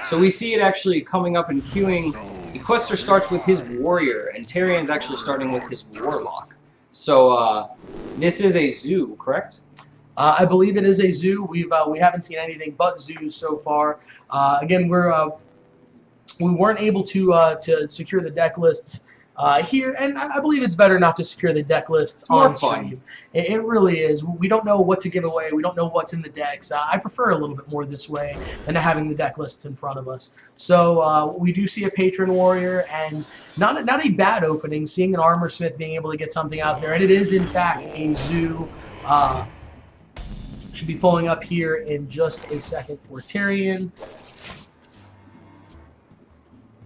So we see it actually coming up and queuing. Equester starts with his warrior, and TerriEN is actually starting with his warlock. So this is a zoo, correct? I believe it is a zoo. We haven't seen anything but zoos so far. Again, we weren't able to secure the deck lists here, and I believe it's better not to secure the deck lists on stream. It really is. We don't know what to give away. We don't know what's in the decks. I prefer a little bit more this way than having the deck lists in front of us. So we do see a patron warrior, and not a bad opening. Seeing an armor smith being able to get something out there, and it is in fact a zoo. Should be pulling up here in just a second for TerriEN.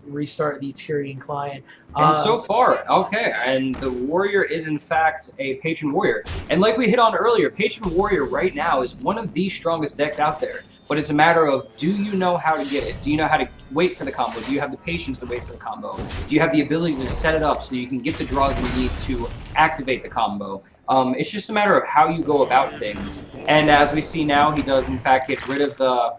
Restart the TerriEN client. And so far, okay, and the warrior is in fact a patron warrior. And like we hit on earlier, patron warrior right now is one of the strongest decks out there. But it's a matter of, do you know how to get it? Do you know how to wait for the combo? Do you have the patience to wait for the combo? Do you have the ability to set it up so you can get the draws you need to activate the combo? It's just a matter of how you go about things. And as we see now, he does in fact get rid of the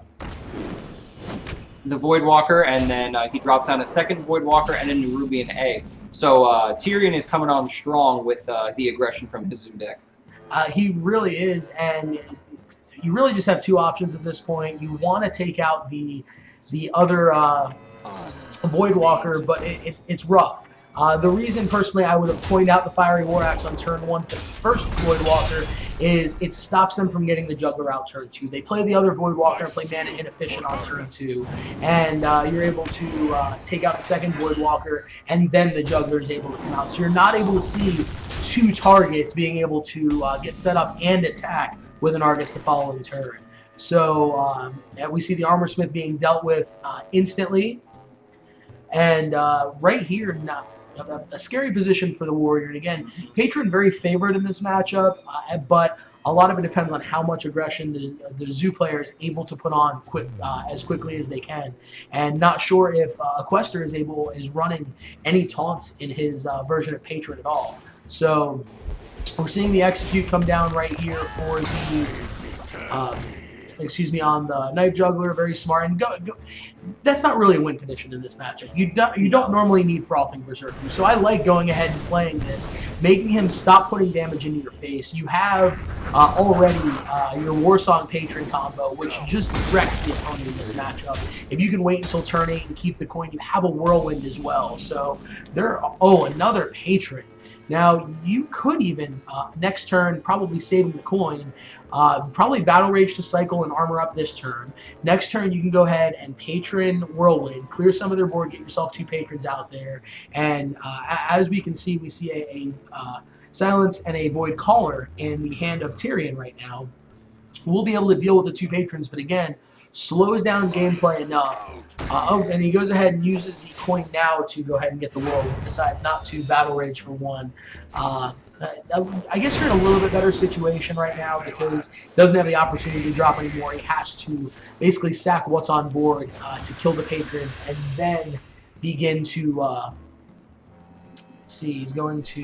Voidwalker, and then he drops down a second Voidwalker and a Nerubian Egg. So TerriEN is coming on strong with the aggression from his zoo deck. He really is, and you really just have two options at this point. You want to take out the other Voidwalker, but it's rough. The reason, personally, I would have pointed out the Fiery War Axe on turn 1 for this first Voidwalker is it stops them from getting the Juggler out turn 2. They play the other Voidwalker and play Mana Inefficient on turn 2, and you're able to take out the second Voidwalker, and then the Juggler is able to come out. So you're not able to see two targets being able to get set up and attack with an Argus the following turn. So we see the Armor Smith being dealt with instantly, and right here, now a scary position for the Warrior. And again, Patron very favored in this matchup, but a lot of it depends on how much aggression the Zoo player is able to put on as quickly as they can. And not sure if Equester is running any taunts in his version of Patron at all. So we're seeing the Execute come down right here for the on the Knife Juggler. Very smart, and that's not really a win condition in this matchup. You don't normally need Frothing Berserker, so I like going ahead and playing this, making him stop putting damage into your face. You have already your Warsong Patron combo, which just wrecks the opponent in this matchup. If you can wait until turn 8 and keep the coin, you have a Whirlwind as well. So another Patron. Now, you could even, next turn, probably saving the coin, probably Battle Rage to cycle and armor up this turn. Next turn, you can go ahead and Patron Whirlwind, clear some of their board, get yourself 2 Patrons out there. And as we can see, we see a Silence and a Void Caller in the hand of TerriEN right now. We'll be able to deal with the 2 Patrons, but again, slows down gameplay enough. And he goes ahead and uses the coin now to go ahead and get the Whirlwind, decides not to Battle Rage for 1. I guess you're in a little bit better situation right now because he doesn't have the opportunity to drop anymore. He has to basically sack what's on board to kill the Patrons and then begin to... see, he's going to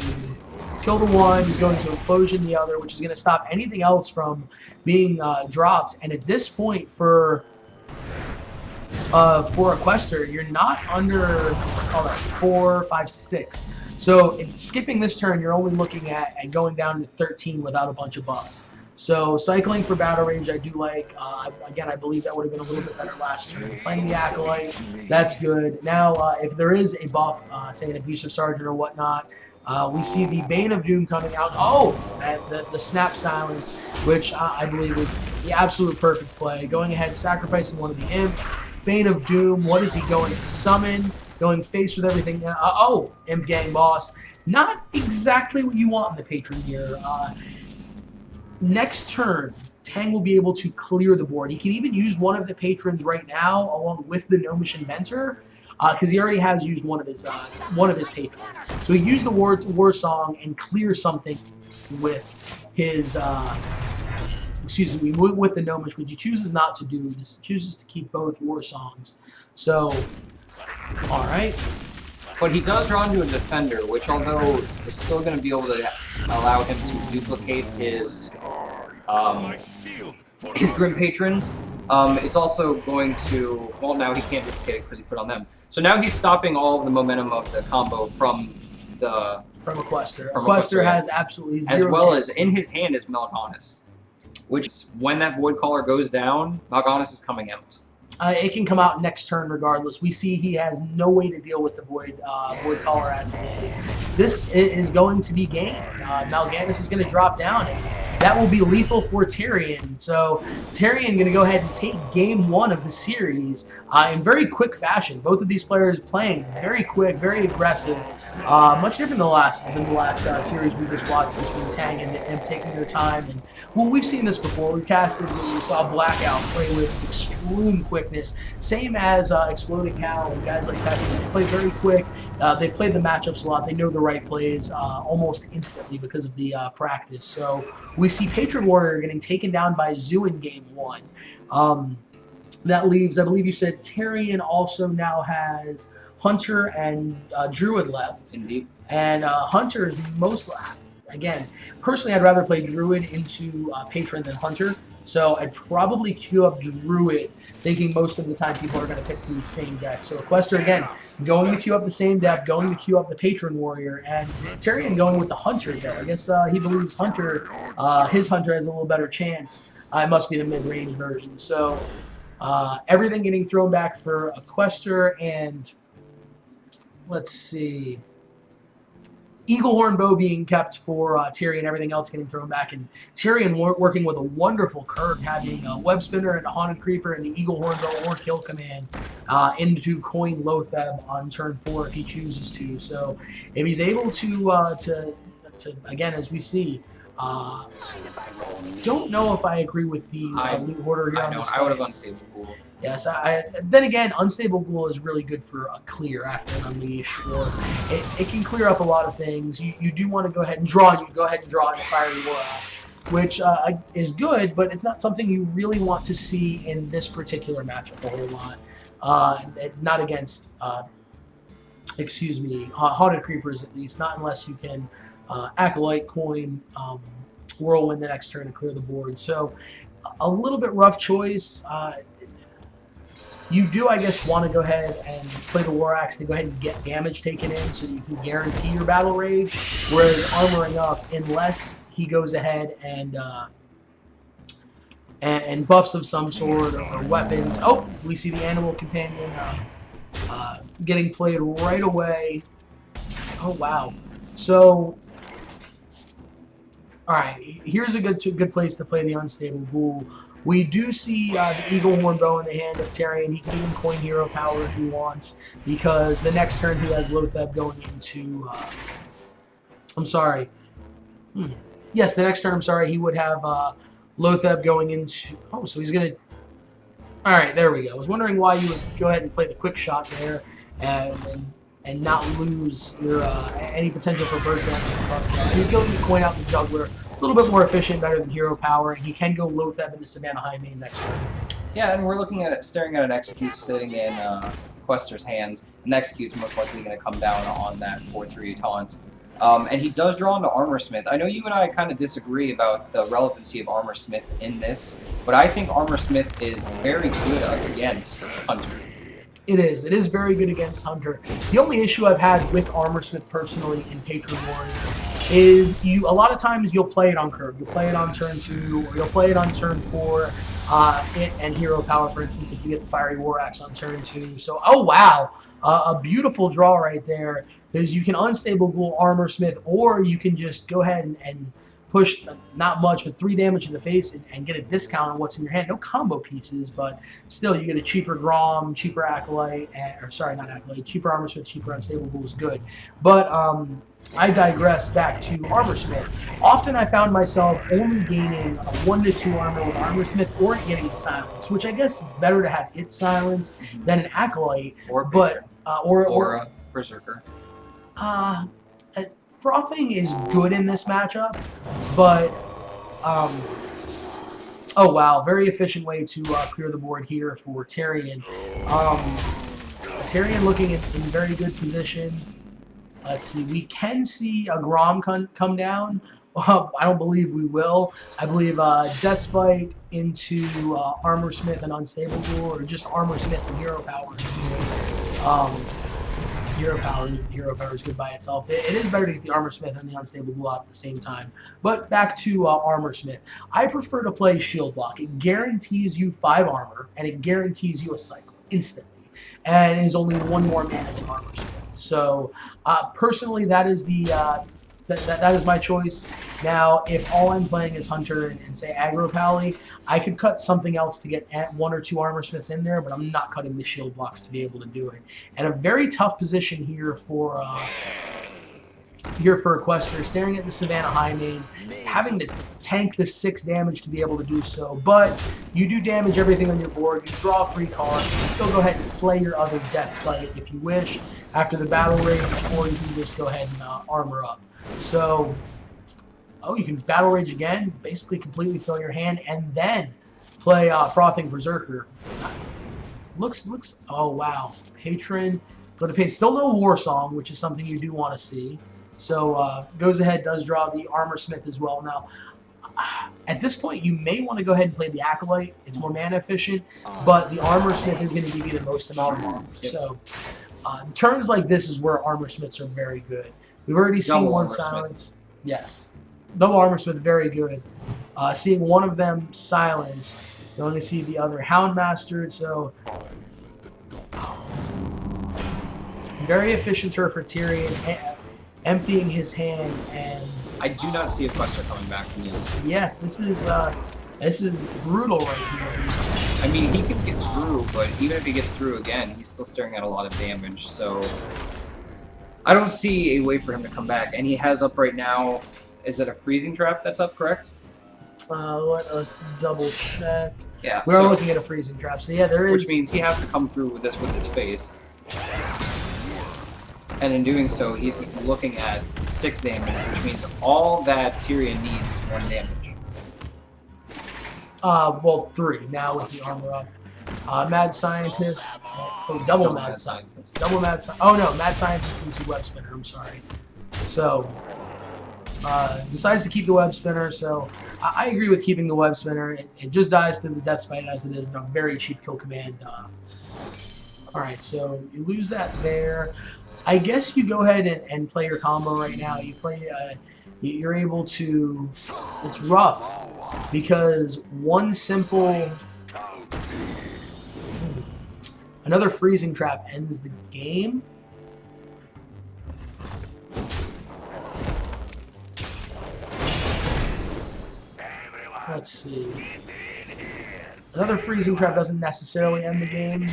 kill the one, he's going to implosion the other, which is going to stop anything else from being dropped. And at this point, for Equester, you're not under 4, 5, 6. So skipping this turn, you're only looking at going down to 13 without a bunch of buffs. So cycling for Battle Rage, I do like. Again, I believe that would have been a little bit better last turn. Playing the Acolyte, that's good. Now, if there is a buff, say an Abusive Sergeant or whatnot, we see the Bane of Doom coming out. The Snap Silence, which I believe is the absolute perfect play. Going ahead, sacrificing one of the Imps. Bane of Doom, what is he going to summon? Going face with everything. Imp Gang Boss. Not exactly what you want in the Patron here. Next turn, Tang will be able to clear the board. He can even use one of the Patrons right now, along with the Gnomish Inventor, because he already has used one of his Patrons. So he used the War Song and clear something with his, with the Gnomish, which he chooses not to do. He chooses to keep both War Songs. So, all right. But he does draw into a Defender, which, although is still going to be able to allow him to duplicate his his Grim Patrons. It's also going to, well, now he can't duplicate it because he put on them. So now he's stopping all of the momentum of the combo from Equester. From Equester yeah. has absolutely zero As well chance. as in his hand is Mal'Ganis, which when that Void Caller goes down, Mal'Ganis is coming out. It can come out next turn regardless. We see he has no way to deal with the Void Caller as it is. This is going to be game. Mal'Ganis is going to drop down, and that will be lethal for TerriEN. So TerriEN going to go ahead and take game 1 of the series in very quick fashion. Both of these players playing very quick, very aggressive. Much different than the last series we just watched between Tang and taking their time. And well, we've seen this before. We casted, we saw Blackout play with extreme quickness, same as Exploding Cow and guys like Peston. They play very quick. They played the matchups a lot. They know the right plays almost instantly because of the practice. So we see Patron Warrior getting taken down by Zoo in game 1. That leaves, I believe you said TerriEN also now has Hunter and Druid left. Indeed. And Hunter is most, again, personally I'd rather play Druid into Patron than Hunter. So I'd probably queue up Druid, thinking most of the time people are going to pick the same deck. So Equester, again, going to queue up the same deck, going to queue up the Patron Warrior, and TerriEN going with the Hunter there. I guess he believes Hunter, his Hunter has a little better chance. It must be the mid-range version. So everything getting thrown back for Equester, and let's see, Eaglehorn Bow being kept for TerriEN, everything else getting thrown back, and TerriEN working with a wonderful curve, having a Web Spinner and a Haunted Creeper and the Eaglehorn Bow or Kill Command into Coin Lotheb on turn 4 if he chooses to. So if he's able to again, as we see, don't know if I agree with the loot order here. I would have Unstable Ghoul. Yes, then again, Unstable Ghoul is really good for a clear after an Unleash, or it can clear up a lot of things. You do want to go ahead and draw. You go ahead and draw in a Fiery War Axe, which is good, but it's not something you really want to see in this particular matchup a whole lot. Not against, excuse me, Haunted Creepers at least, not unless you can Acolyte, Coin, Whirlwind the next turn to clear the board. So a little bit rough choice. You do, I guess, want to go ahead and play the War Axe to go ahead and get damage taken in so you can guarantee your Battle Rage, whereas armoring up, unless he goes ahead and buffs of some sort or weapons. Oh, we see the Animal Companion getting played right away. Oh, wow. So, all right, here's a good place to play the Unstable Ghoul. We do see the Eaglehorn Bow in the hand of TerriEN. He can even coin Hero Power if he wants, because the next turn he has Lotheb going into... I'm sorry. Yes, the next turn, I'm sorry, he would have Lotheb going into... Oh, so he's going to... All right, there we go. I was wondering why you would go ahead and play the quick shot there and not lose your any potential for burst damage. He's going to coin out the Juggler. A little bit more efficient, better than Hero Power, and he can go Lotheb into Savannah High Main next turn. Yeah, and we're looking at it, staring at an Execute sitting in Quester's hands, and the Execute's most likely going to come down on that 4/3 taunt. And he does draw into Armor Smith. I know you and I kind of disagree about the relevancy of Armor Smith in this, but I think Armor Smith is very good against Hunter. It is. It is very good against Hunter. The only issue I've had with Armor Smith personally in Patron Warrior is a lot of times you'll play it on curve. You'll play it on turn 2, or you'll play it on turn 4, it and Hero Power, for instance, if you get the Fiery War Axe on turn 2. So, oh wow, a beautiful draw right there, because you can Unstable Ghoul Armor Smith, or you can just go ahead and push not much, but 3 damage in the face and get a discount on what's in your hand. No combo pieces, but still you get a cheaper Grom, cheaper Acolyte, or sorry, not Acolyte, cheaper Armor Smith, cheaper Unstable Ghoul is good. But I digress back to Armor Smith. Often I found myself only gaining a 1 to 2 armor with Armor Smith, or getting silence, which I guess it's better to have it silenced than an Acolyte, or a Berserker. Frothing is good in this matchup, but oh wow, very efficient way to clear the board here for TerriEN. TerriEN looking in very good position. Let's see, we can see a Grom come down, I don't believe we will. I believe Death Spite into Armor Smith and Unstable Duel, or just Armor Smith and Hero Power. Hero Power is good by itself. It is better to get the Armor Smith and the Unstable Duel out at the same time. But back to Armor Smith. I prefer to play Shield Block. It guarantees you 5 armor, and it guarantees you a cycle instantly. And is only 1 more mana than Armor Smith. So personally, that is the that is my choice. Now, if all I'm playing is Hunter and say Aggro Pally, I could cut something else to get 1 or 2 Armor Smiths in there, but I'm not cutting the Shield Blocks to be able to do it. And a very tough position here for Equester, staring at the Savannah High main, having to tank the 6 damage to be able to do so. But you do damage everything on your board. You draw 3 cards. You can still go ahead and play your other Death Spite if you wish after the battle rage, or you can just go ahead and armor up. So, you can battle rage again, basically completely fill your hand, and then play Frothing Berserker. Looks. Oh wow, Patron. Go to pay. Still no War Song, which is something you do want to see. So goes ahead, does draw the Armor Smith as well. Now, at this point, you may want to go ahead and play the Acolyte. It's more mana efficient, but the Armor Smith is going to give you the most amount of armor. So turns like this is where Armor Smiths are very good. We've already seen one silence. Yes. Double Armor Smith, very good. Seeing one of them silenced, you only see the other Houndmastered, so very efficient turn for TerriEN, emptying his hand, and I do not see Equester coming back from this. Yes, this is brutal right here. I mean, he can get through, but even if he gets through again, he's still staring at a lot of damage, so I don't see a way for him to come back. And he has up right now, is it a Freezing Trap that's up, correct? Let us double check. Yeah. We are looking at a Freezing Trap, so yeah, there is. Which means he has to come through with this with his face. And in doing so, he's looking at 6 damage, which means all that TerriEN needs is 1 damage. Well, 3 now with the armor up. Mad Scientist. Double Mad Scientist. Double Mad Scientist. Oh no, Mad Scientist into Web Spinner. I'm sorry. So decides to keep the Web Spinner. So I agree with keeping the Web Spinner. It just dies to the Death Spite as it is in a very cheap kill command. All right, so you lose that there. I guess you go ahead and play your combo right now. You play. You're able to. It's rough because one simple. Another Freezing Trap ends the game. Let's see. Another Freezing Trap doesn't necessarily end the game.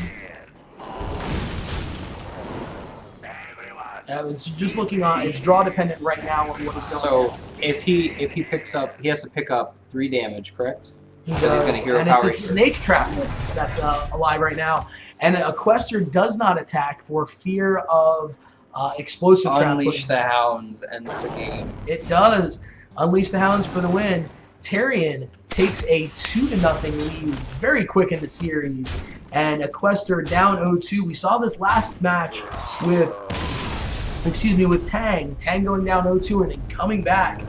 It's just looking on. It's draw dependent right now on what is going on. So if he picks up, he has to pick up 3 damage, correct? He does, and it's a Snake Trap that's alive right now. And Equester does not attack for fear of Explosive Trap. Unleash the Hounds ends the game. It does. Unleash the Hounds for the win. TerriEN takes a 2-0 lead very quick in the series. And Equester down 0-2. We saw this last match with Tang. Tang going down 0-2 and then coming back.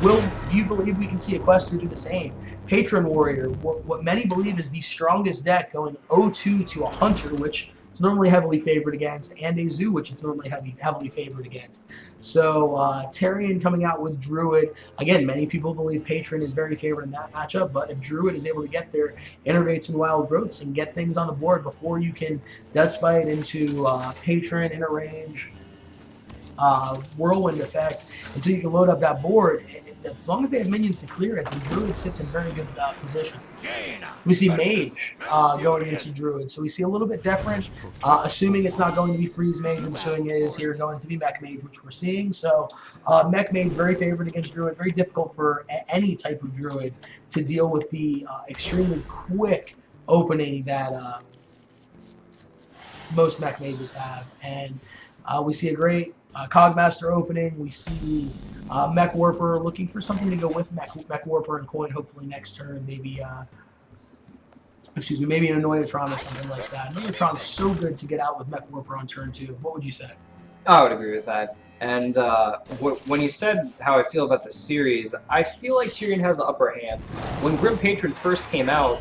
Will you believe we can see Equester do the same? Patron Warrior, what many believe is the strongest deck, going 0-2 to a Hunter, which is normally heavily favored against, and a Zoo, which is normally heavily favored against. So TerriEN coming out with Druid. Again, many people believe Patron is very favored in that matchup, but if Druid is able to get their Innervates and Wild Growths and get things on the board before you can Death Spite into Patron, Inner Range, Whirlwind effect, until you can load up that board, as long as they have minions to clear it, the Druid sits in very good position. We see Mage going into Druid, so we see a little bit different, assuming it's not going to be Freeze Mage, I'm assuming it is here going to be Mech Mage, which we're seeing. So Mech Mage, very favored against Druid, very difficult for any type of Druid to deal with the extremely quick opening that most Mech Mages have. And we see a great Cogmaster opening. We see Mech Warper looking for something to go with Mech Warper and Coin, hopefully next turn. Maybe, maybe an Annoyatron or something like that. Annoyatron's so good to get out with Mech Warper on turn 2. What would you say? I would agree with that. And when you said how I feel about the series, I feel like TerriEN has the upper hand. When Grim Patron first came out,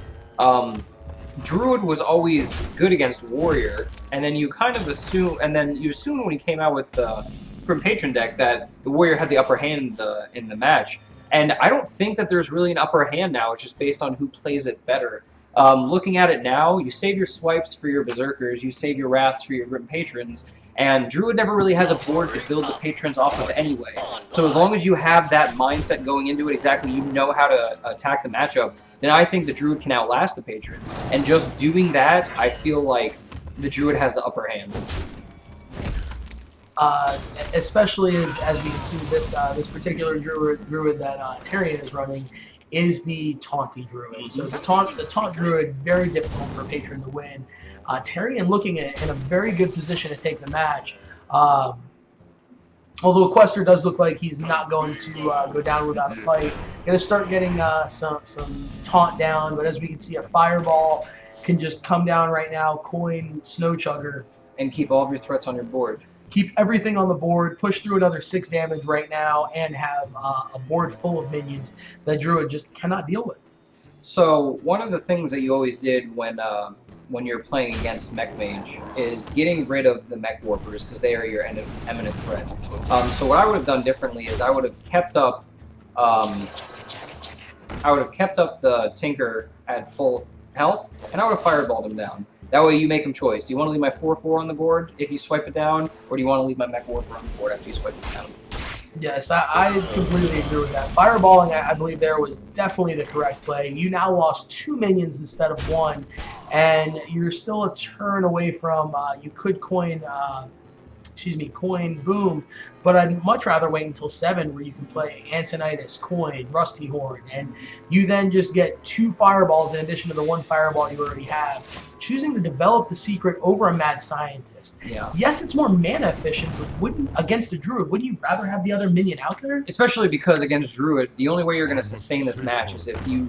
Druid was always good against Warrior, and then you kind of assume, when he came out with the Grim Patron deck that the Warrior had the upper hand in the match. And I don't think that there's really an upper hand now. It's just based on who plays it better. Looking at it now, you save your swipes for your Berserkers, you save your Wraths for your Grim Patrons, and Druid never really has a board to build the Patrons off of anyway. So as long as you have that mindset going into it, exactly, you know how to attack the matchup, then I think the Druid can outlast the Patron. And just doing that, I feel like the Druid has the upper hand. Especially as we can see, this particular druid that TerriEN is running is the taunty druid. So the taunt druid, very difficult for Patron to win. TerriEN looking in a very good position to take the match. Although Equester does look like he's not going to go down without a fight. Going to start getting some taunt down, but as we can see, a fireball can just come down right now, coin, snow chugger, and keep all of your threats on your board. Keep everything on the board, push through another 6 damage right now, and have a board full of minions that Druid just cannot deal with. So one of the things that you always did when you're playing against Mech Mage is getting rid of the Mech Warpers because they are your eminent threat. So what I would have done differently is I would have kept up the Tinker at full health, and I would have fireballed him down. That way you make him choice. Do you want to leave my 4/4 on the board if you swipe it down, or do you want to leave my Mech Warper on the board after you swipe it down? Yes, I completely agree with that. Fireballing, I believe there was definitely the correct play. You now lost 2 minions instead of 1, and you're still a turn away from, you could coin Boom, but I'd much rather wait until 7 where you can play Antonidas, Coin, Rusty Horn, and you then just get 2 fireballs in addition to the 1 fireball you already have. Choosing to develop the secret over a Mad Scientist. Yeah. Yes, it's more mana efficient, but against a Druid, wouldn't you rather have the other minion out there? Especially because against Druid, the only way you're going to sustain this match is if you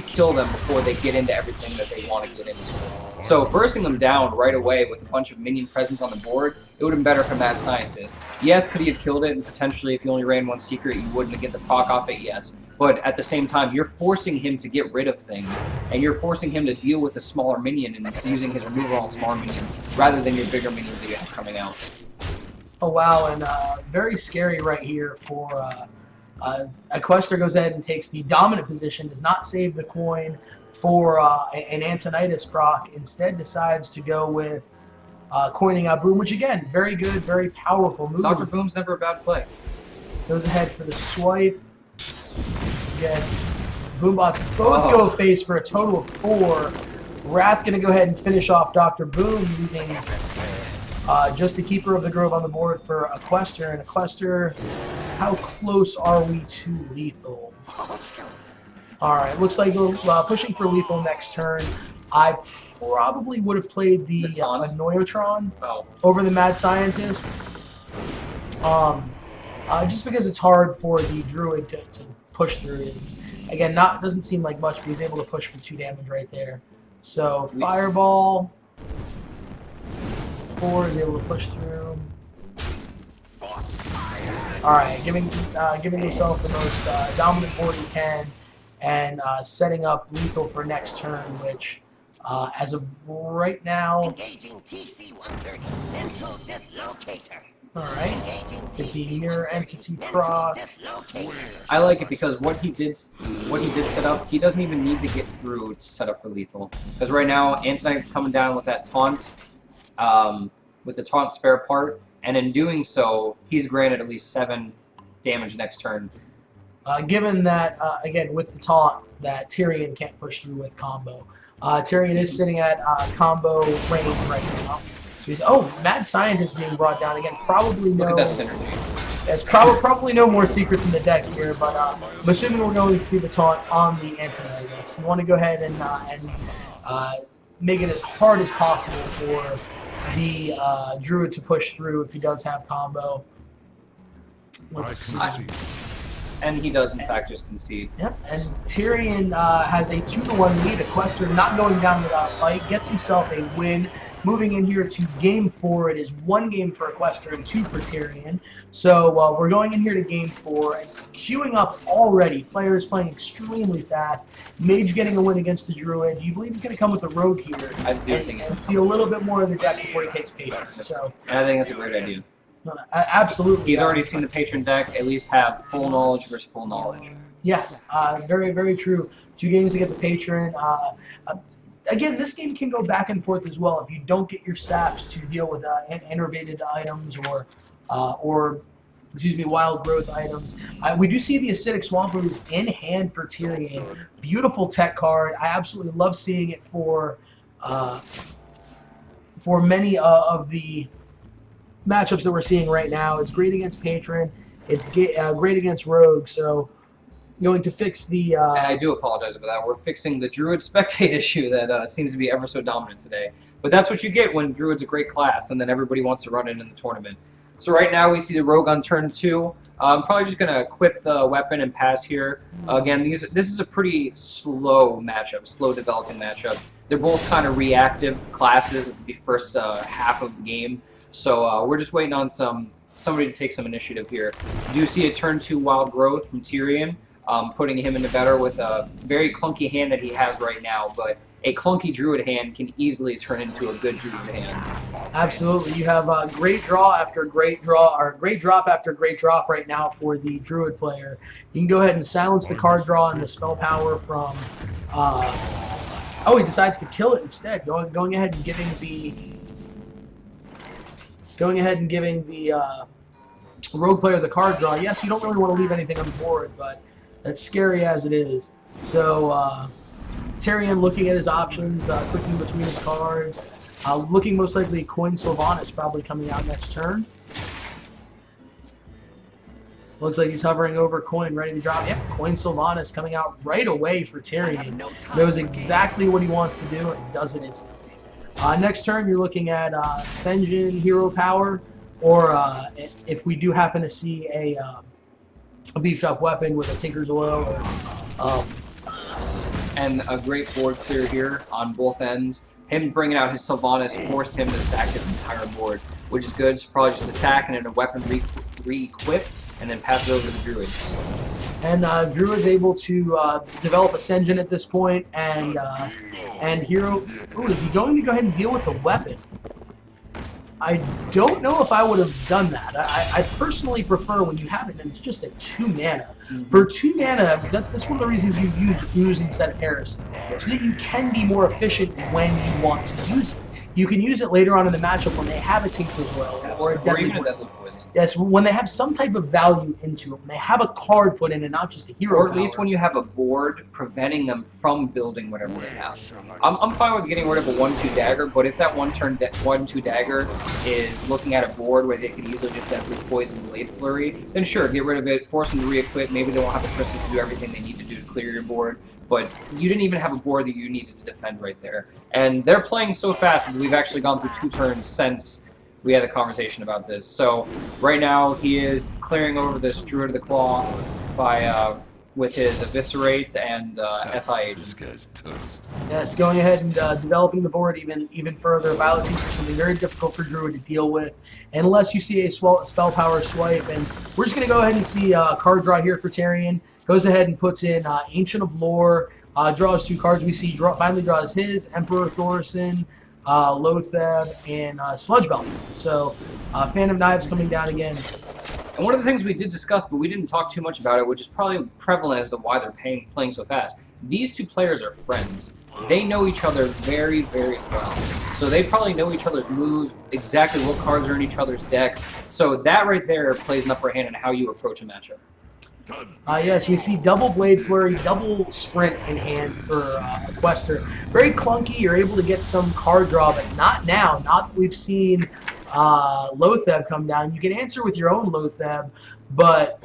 kill them before they get into everything that they want to get into. So bursting them down right away with a bunch of minion presence on the board, it would have been better for Mad Scientist. Yes, could he have killed it, and potentially if you only ran 1 secret, you wouldn't get the proc off it, yes. But at the same time, you're forcing him to get rid of things, and you're forcing him to deal with a smaller minion and using his removal on smaller minions, rather than your bigger minions that you have coming out. Oh wow, and very scary right here for Equester goes ahead and takes the dominant position, does not save the coin for an Antonidas proc, instead decides to go with coining out Boom, which again, very good, very powerful move. Dr. Boom's never a bad play. Goes ahead for the swipe, gets Boombots both go face for a total of 4. Wrath going to go ahead and finish off Dr. Boom, leaving just the Keeper of the Grove on the board for Equester. And Equester, how close are we to lethal? Alright, looks like we're pushing for lethal next turn. I probably would have played the Noyotron over the Mad Scientist. Just because it's hard for the Druid to push through it. Again, doesn't seem like much, but he's able to push for 2 damage right there. So Fireball, 4 is able to push through. Alright, giving himself the most dominant board he can, and setting up lethal for next turn, which as of right now, engaging TC-130 mental dislocator. Alright, get the mirror entity proc. I like it because what he did set up, he doesn't even need to get through to set up for lethal. Because right now, Antonidas is coming down with that taunt, with the taunt spare part, and in doing so, he's granted at least 7 damage next turn. Given that, again, with the taunt, that TerriEN can't push through with combo. TerriEN is sitting at combo range right now. So he's, Mad Scientist being brought down again. Probably no. Look at that synergy. There's probably no more secrets in the deck here, but I'm assuming we're going to see the taunt on the Antonidas. You want to go ahead and make it as hard as possible for the Druid to push through if he does have combo. Let's see. And he does, in fact, just concede. Yep, and TerriEN has a 2-1 lead. Equester not going down without a fight, gets himself a win. moving in here to game 4. It is 1 game for Equester and 2 for TerriEN. So we're going in here to game 4 and queuing up already. Players playing extremely fast. Mage getting a win against the Druid. Do you believe he's going to come with the Rogue here and see a little bit more of the deck before he takes Patron? So I think that's a great idea. Absolutely. He's already seen the Patron deck, at least have full knowledge versus full knowledge. Yes, very, very true. 2 games to get the Patron. Again, this game can go back and forth as well. If you don't get your saps to deal with innervated items or excuse me, wild growth items. We do see the Acidic Swamp Ooze in hand for TerriEN. Beautiful tech card. I absolutely love seeing it for many of the matchups that we're seeing right now. It's great against Patron. It's great against Rogue. So going to fix the... and I do apologize about that. We're fixing the Druid Spectate issue that seems to be ever so dominant today. But that's what you get when Druid's a great class, and then everybody wants to run it in the tournament. So right now we see the Rogue on turn 2. I'm probably just going to equip the weapon and pass here. Again, this is a pretty slow matchup, slow developing matchup. They're both kind of reactive classes at the first half of the game. So we're just waiting on somebody to take some initiative here. Do see a turn 2 Wild Growth from TerriEN, putting him into better with a very clunky hand that he has right now, but a clunky Druid hand can easily turn into a good Druid hand. Absolutely. You have a great draw after great draw, or great drop after great drop right now for the Druid player. You can go ahead and silence the card draw and the spell power from... oh, he decides to kill it instead, going ahead and giving the Rogue player the card draw. Yes, you don't really want to leave anything on the board, but that's scary as it is. So TerriEN looking at his options, clicking between his cards, looking most likely at Coin Sylvanas probably coming out next turn. Looks like he's hovering over Coin, ready to drop. Yep, Coin Sylvanas coming out right away for TerriEN. Knows exactly what he wants to do and does it instantly. Next turn, you're looking at Senjin Hero Power, or if we do happen to see a beefed up weapon with a Tinker's Oil. And a great board clear here on both ends. Him bringing out his Sylvanas forced him to sack his entire board, which is good. So probably just attack and then a weapon re-equip, and then pass it over to the Druid. And Druid's able to develop a Senjin at this point, and Hero... Ooh, is he going to go ahead and deal with the weapon? I don't know if I would have done that. I personally prefer when you have it and it's just a 2 mana. For 2 mana, that's one of the reasons you use Ooze instead of Heresy, so that you can be more efficient when you want to use it. You can use it later on in the matchup when they have a Tinker's Oil or a Deadly Poison. Yes, when they have some type of value into it, when they have a card put in and not just a hero Or at least when you have a board preventing them from building whatever they have. I'm fine with getting rid of a 1-2 dagger, but if that 1-2 dagger is looking at a board where they could easily just Deadly Poison Blade Flurry, then sure, get rid of it, force them to re-equip. Maybe they won't have the crystals to do everything they need to do to clear your board, but you didn't even have a board that you needed to defend right there. And they're playing so fast that we've actually gone through 2 turns since we had a conversation about this. So right now he is clearing over this Druid of the Claw by with his Eviscerate and SI This guy's toast. Yes, going ahead and developing the board even further. Violet Teacher is something very difficult for Druid to deal with, unless you see a spell power swipe. And we're just going to go ahead and see card draw here for TerriEN. Goes ahead and puts in Ancient of Lore, draws 2 cards. We see finally draws his Emperor Thorson, Lotheb, and Sludge Belcher. So Phantom Knives coming down again. And one of the things we did discuss, but we didn't talk too much about it, which is probably prevalent as to why they're playing so fast. These 2 players are friends. They know each other very, very well. So they probably know each other's moves, exactly what cards are in each other's decks. So that right there plays an upper hand in how you approach a matchup. Yes, we see double Blade Flurry, double Sprint in hand for Equester. Very clunky. You're able to get some card draw, but not now. Not that we've seen Lotheb come down. You can answer with your own Lotheb, but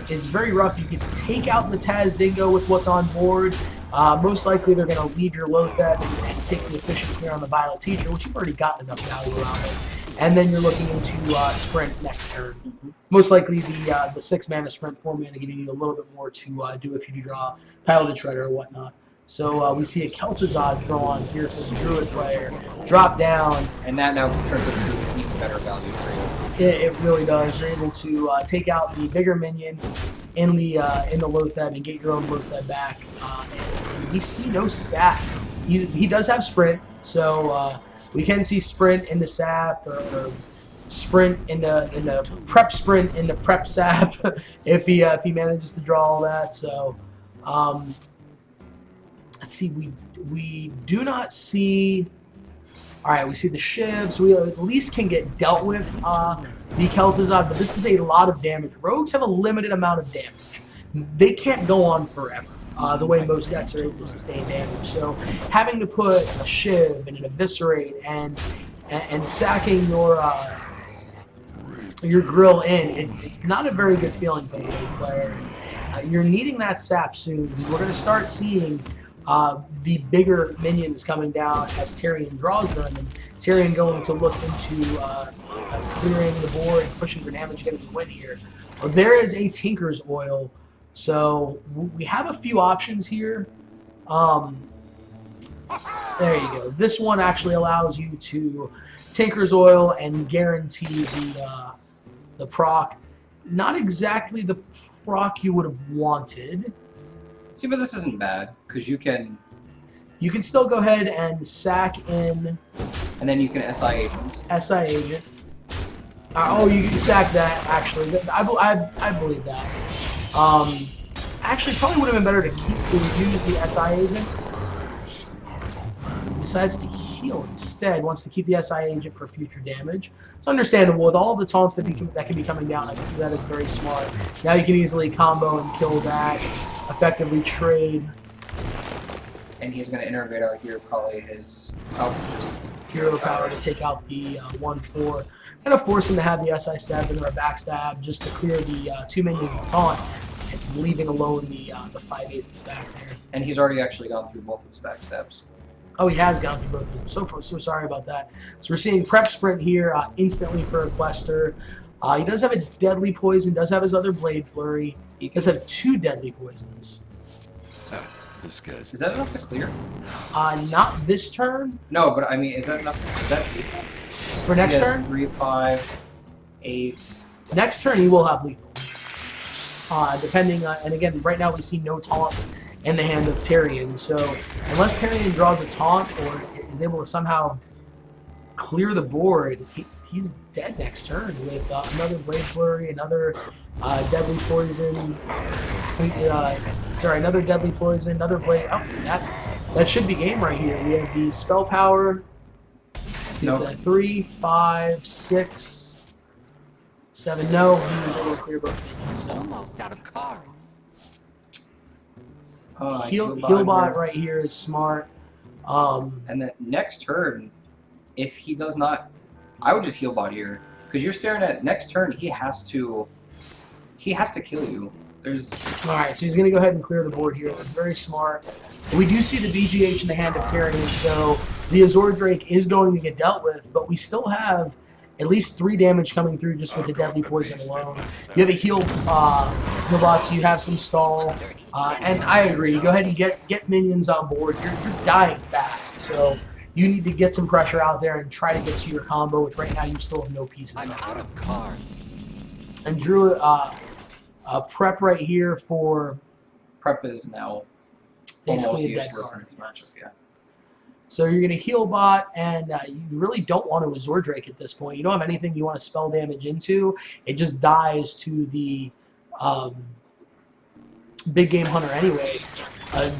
it's very rough. You can take out the Taz Dingo with what's on board. Most likely they're going to leave your Lotheb and take the efficient clear on the Violet Teacher, which you've already gotten enough value out of. And then you're looking into Sprint next turn. Most likely the 6 mana Sprint, 4 mana, giving you a little bit more to do if you do draw Piloted Shredder or whatnot. So we see a Kel'Thuzad drawn here for the Druid player. Drop down. And that now turns into an even better value for you. It really does. You're able to take out the bigger minion in the Lotheb and get your own Lotheb back. And we see no sap. He does have sprint, so we can see sprint into sap or sprint into prep sprint into prep sap if he manages to draw all that. So let's see. We do not see. All right, we see the shivs. We at least can get dealt with the Kel'Thuzad, but this is a lot of damage. Rogues have a limited amount of damage. They can't go on forever, the way most decks are able to sustain damage. So having to put a shiv and an eviscerate and sacking your grill in, it's not a very good feeling for the player. You're needing that sap soon because we're going to start seeing the bigger minions coming down as TerriEN draws them, and TerriEN going to look into clearing the board, pushing for damage, getting the win here. Well, there is a Tinker's Oil, so we have a few options here. There you go. This one actually allows you to Tinker's Oil and guarantee the proc. Not exactly the proc you would have wanted. See, but this isn't bad, because you can still go ahead and sack in. And then you can SI agents. SI agent. Oh, you can sack that, actually. I believe that. Actually, probably would have been better to use the SI agent. Decides to heal instead, wants to keep the SI agent for future damage. It's understandable. With all the taunts that can be coming down, I can see that is very smart. Now you can easily combo and kill that. Effectively trade. And he's going to innervate out here probably his hero power to take out the 1/4. Kind of force him to have the SI7 or a backstab just to clear the 2 minions of taunt, and leaving alone the 5/8 that's back there. And he's already actually gone through both of his backstabs. Oh, he has gone through both of them. So sorry about that. So we're seeing prep sprint here instantly for Equester. He does have a deadly poison, does have his other blade flurry. He does have 2 deadly poisons. This guy's Is that enough to clear? Not this turn. No, but I mean, is that enough? Is that lethal? For next He has turn? 3, 5, 8. Next turn he will have lethal. Depending on, and again, right now we see no taunts in the hand of TerriEN. So unless TerriEN draws a taunt or is able to somehow clear the board, he's dead next turn with another blade flurry, another deadly poison. Sorry, another deadly poison, another blade. Oh, that should be game right here. We have the spell power. Let's see, Nope. 3, 5, 6, 7. No, he was able to clear both minions. So. Almost out of cards. Healbot right here is smart. And then next turn, if he does not, I would just Healbot here, because you're staring at next turn. He has to kill you. All right, so he's going to go ahead and clear the board here. That's very smart. We do see the BGH in the hand of TerriEN, so the Azor Drake is going to get dealt with, but we still have at least 3 damage coming through just with the deadly poison alone. You have a Healbot, so you have some stall, and I agree. Go ahead and get minions on board. You're dying fast, so you need to get some pressure out there and try to get to your combo, which right now you still have no pieces. I'm out of cards. And Drew, prep right here for Prep is now basically almost a dead useless in card. this matchup. Yeah. So you're going to Healbot, and you really don't want to Azor Drake at this point. You don't have anything you want to spell damage into. It just dies to the big game hunter anyway.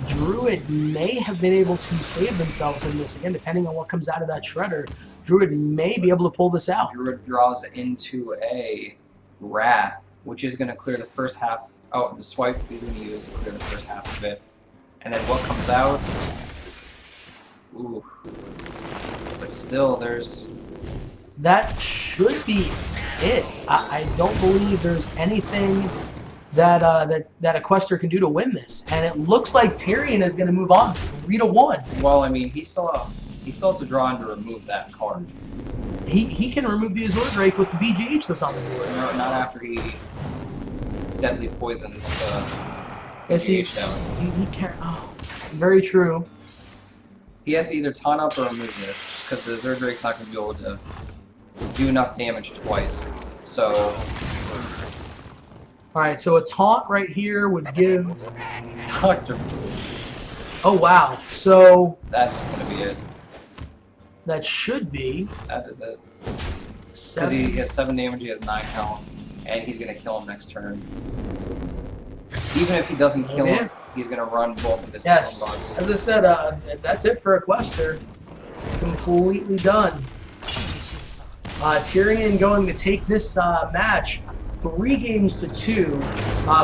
Druid may have been able to save themselves in this, again, depending on what comes out of that Shredder. Druid may be able to pull this out. Druid draws into a Wrath, which is going to clear the first half. Oh, the swipe he's going to use to clear the first half of it. And then what comes out? Ooh. But still, there's... That should be it. I don't believe there's anything that Equester can do to win this. And it looks like TerriEN is going to move on 3-1. Well, I mean, he still has to draw in to remove that card. He can remove the Azor Drake with the BGH that's on the board. No, not after he deadly poisons the Yes, he BH down. can't. Oh. Very true. He has to either taunt up or remove this, because the Zerdrake's not going to be able to do enough damage twice. So, Alright, so a taunt right here would give... Doctor, Oh, wow. So, that's going to be it. that should be... That is it. Because 7. he has 7 damage, he has 9 health, and he's going to kill him next turn. Even if he doesn't kill him, he's going to run both of his Yes. butts. As I said, that's it for Equester. Completely done. TerriEN going to take this match 3 games to 2,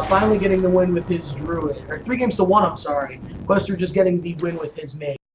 finally getting the win with his Druid. Or 3 games to 1, I'm sorry. Equester just getting the win with his main.